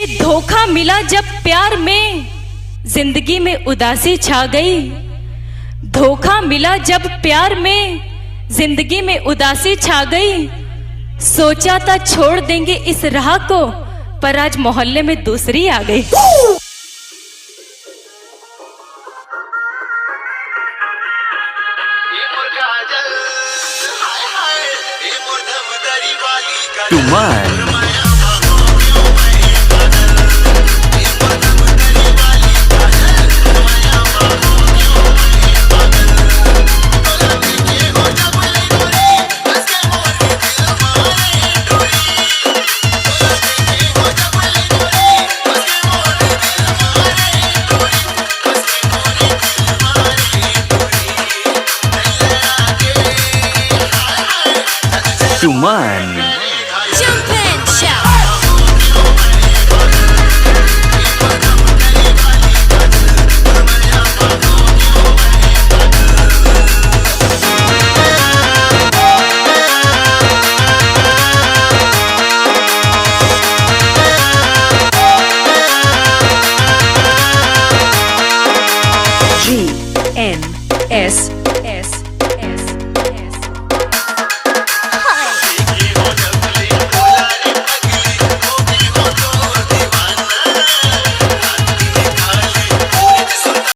धोखा मिला जब प्यार में, जिंदगी में उदासी छा गई। धोखा मिला जब प्यार में, जिंदगी में उदासी छा गई। सोचा था छोड़ देंगे इस राह को, पर आज मोहल्ले में दूसरी आ गई। Tuman. Tuman. Jump and shout. GNS